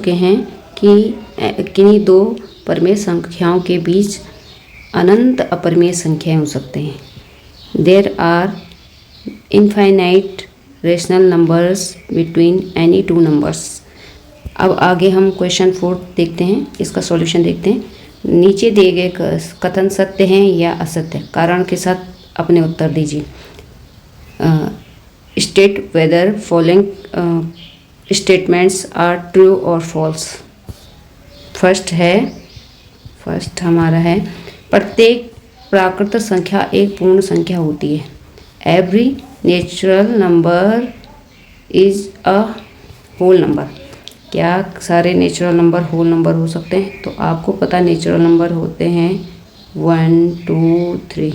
चुके हैं कि किन्हीं दो परमेय संख्याओं के बीच अनंत अपरिमेय संख्याएं हो सकते हैं। There are infinite rational numbers between any two numbers. अब आगे हम क्वेश्चन 4 देखते हैं, इसका सॉल्यूशन देखते हैं। नीचे दिए गए कथन सत्य हैं या असत्य, कारण के साथ अपने उत्तर दीजिए। State whether following statements are true और फॉल्स। फर्स्ट हमारा है, प्रत्येक प्राकृत संख्या एक पूर्ण संख्या होती है। Every natural number is a whole number. क्या सारे नेचुरल नंबर होल नंबर हो सकते हैं? तो आपको पता नेचुरल नंबर होते हैं 1 2 3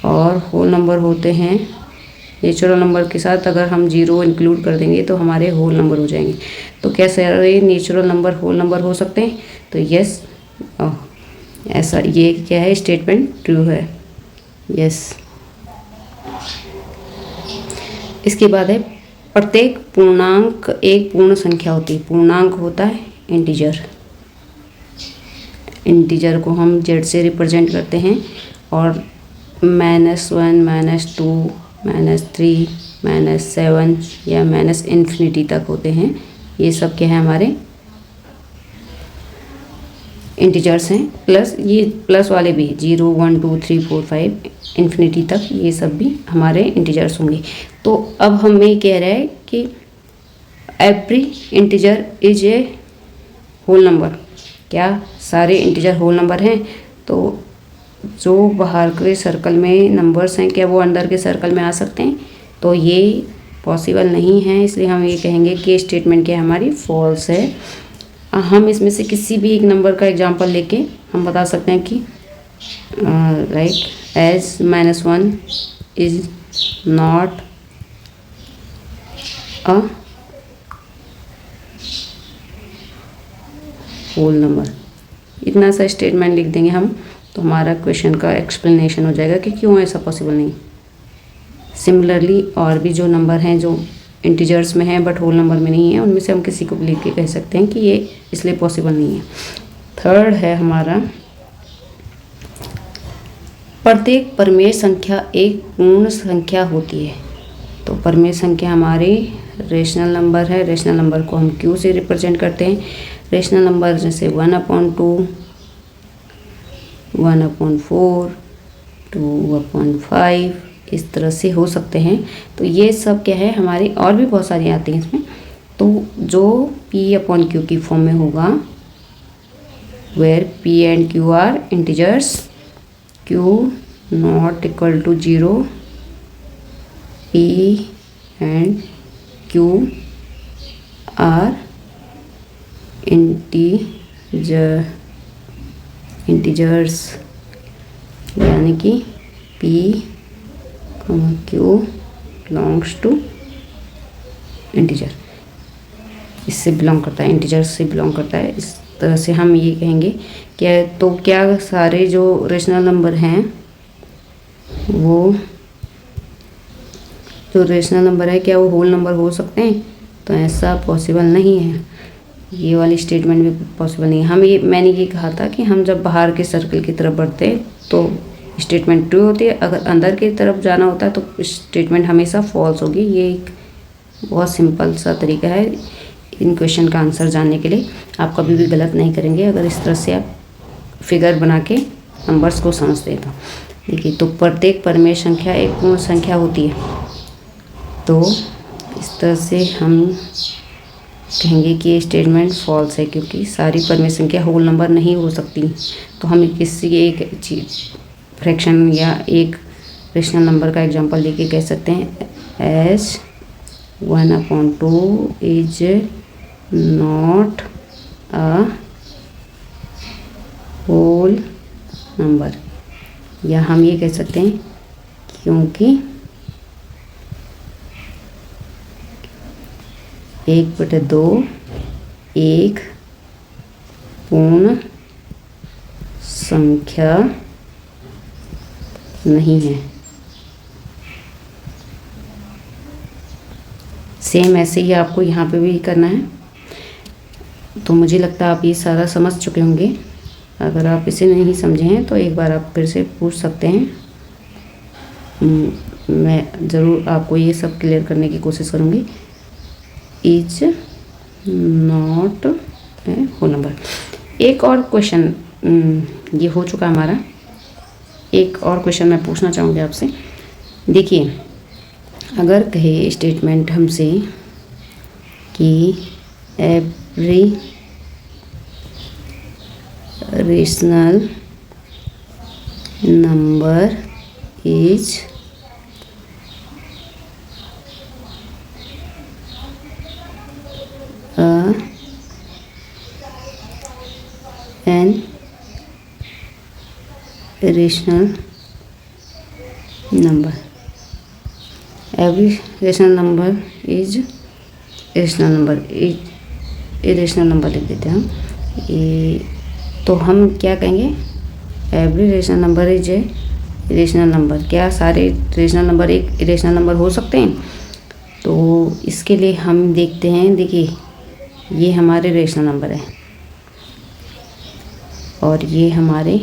और होल नंबर होते हैं, नेचुरल नंबर के साथ अगर हम 0 इंक्लूड कर देंगे तो हमारे होल नंबर हो जाएंगे। तो क्या सारे नेचुरल नंबर होल नंबर हो सकते हैं? तो यस, ऐसा ये क्या है, स्टेटमेंट ट्रू है, यस। इसके बाद है, प्रत्येक पूर्णांक एक पूर्ण संख्या होती है। पूर्णांक होता है इंटीजर। इंटीजर को हम जेड से रिप्रेजेंट करते हैं और -1 -2 -3 -7 या -इन्फिनिटी तक होते हैं। ये सब क्या है, हमारे इंटीजर्स हैं। प्लस ये प्लस वाले भी 0 1 2 3 4 5 इन्फिनिटी तक, ये सब भी हमारे इंटीजर्स होंगे। तो अब हमें कह रहा है कि every integer is a whole number. क्या सारे इंटीजर होल नंबर हैं? तो जो बाहर के सर्कल में नंबर्स हैं, क्या वो अंदर के सर्कल में आ सकते हैं? तो ये पॉसिबल नहीं है, इसलिए हम ये कहेंगे कि स्टेटमेंट क्या हमारी फॉल्स है। हम इसमें से किसी भी एक नंबर का एग्जांपल लेके हम बता सकते हैं कि right as -1 is not a whole number. इतना सा स्टेटमेंट लिख देंगे हम तो हमारा क्वेश्चन का एक्सप्लेनेशन हो जाएगा कि क्यों ऐसा पॉसिबल नहीं। सिमिलरली और भी जो नंबर हैं जो इंटीजर्स में हैं बट होल नंबर में नहीं है, उनमें से हम किसी को भी लिख के कह सकते हैं कि ये इसलिए पॉसिबल नहीं है। थर्ड है हमारा, प्रत्येक परमेय संख्या एक पूर्ण संख्या होती है। तो परमेय संख्या हमारी रेशनल नंबर है। रेशनल नंबर को हम क्यू से रिप्रेजेंट करते हैं। रेशनल नंबर जैसे 1/2, 1/4, 2/5 इस तरह से हो सकते हैं। तो ये सब क्या है हमारी, और भी बहुत सारी आती हैं इसमें। तो जो P/Q की फॉर्म में होगा, where P and Q are integers, Q not equal to 0, P and Q are integers, यानी कि P Q belongs to integer, इससे बिलोंग करता है, इंटीजर से बिलोंग करता है। इस तरह से हम ये कहेंगे क्या, तो क्या सारे जो रेशनल नंबर हैं वो, जो रेशनल नंबर है क्या वो होल नंबर हो सकते हैं? तो ऐसा पॉसिबल नहीं है, ये वाली स्टेटमेंट भी पॉसिबल नहीं है। मैंने ये कहा था कि हम जब बाहर के सर्कल की तरफ बढ़ते हैं तो स्टेटमेंट ट्रू होती है, अगर अंदर की तरफ जाना होता है तो स्टेटमेंट हमेशा फॉल्स होगी। ये एक बहुत सिंपल सा तरीका है इन क्वेश्चन का आंसर जानने के लिए। आप कभी भी गलत नहीं करेंगे अगर इस तरह से आप फिगर बना के नंबर्स को समझते हैं। तो देखिए, तो प्रत्येक परमेय संख्या एक पूर्ण संख्या होती है। तो इस तरह से हम कहेंगे कि ये स्टेटमेंट फॉल्स है, क्योंकि सारी परमेय संख्या होल नंबर नहीं हो सकती। तो हम किसी एक फ्रैक्शन या एक रेशनल नंबर का एग्जांपल लेके कह सकते हैं as 1/2 is not a whole number, या हम ये कह सकते हैं क्योंकि 1/2 एक पूर्ण संख्या नहीं है। सेम ऐसे ही आपको यहाँ पे भी करना है। तो मुझे लगता है आप ये सारा समझ चुके होंगे। अगर आप इसे नहीं समझे हैं तो एक बार आप फिर से पूछ सकते हैं। मैं ज़रूर आपको ये सब क्लियर करने की कोशिश करूँगी। Is not a whole number. एक और क्वेश्चन ये हो चुका हमारा। एक और क्वेश्चन मैं पूछना चाहूँगी आपसे। देखिए, अगर कहे स्टेटमेंट हमसे कि every rational number is an rational number. Every rational number is rational number, irrational number लिख देते हैं हम। ये तो हम क्या कहेंगे, every rational number is a irrational number. क्या सारे रेशनल नंबर एक इरेशनल नंबर हो सकते हैं? तो इसके लिए हम देखते हैं। देखिए, ये हमारे रेशनल नंबर है और ये हमारे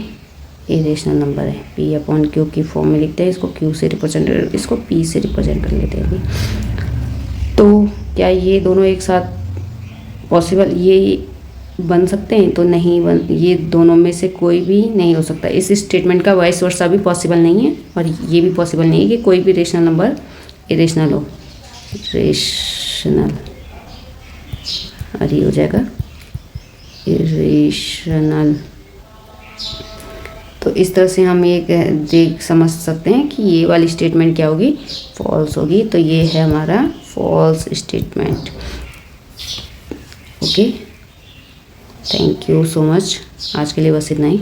इरेशनल नंबर है। पी अपॉन क्यू की फॉर्म में लिखते हैं। इसको क्यू से रिप्रेजेंट, इसको पी से रिप्रेजेंट कर लेते हैं अभी। तो क्या ये दोनों एक साथ पॉसिबल ये बन सकते हैं? तो नहीं बन, ये दोनों में से कोई भी नहीं हो सकता। इस स्टेटमेंट का वाइस वर्सा भी पॉसिबल नहीं है और ये भी पॉसिबल नहीं है कि कोई भी रेशनल नंबर इरेशनल हो। रेशनल और ये हो जाएगा इरेशनल। तो इस तरह से हम ये समझ सकते हैं कि ये वाली स्टेटमेंट क्या होगी, फॉल्स होगी। तो ये है हमारा false statement. Okay, thank you so much. आज के लिए बस इतना ही।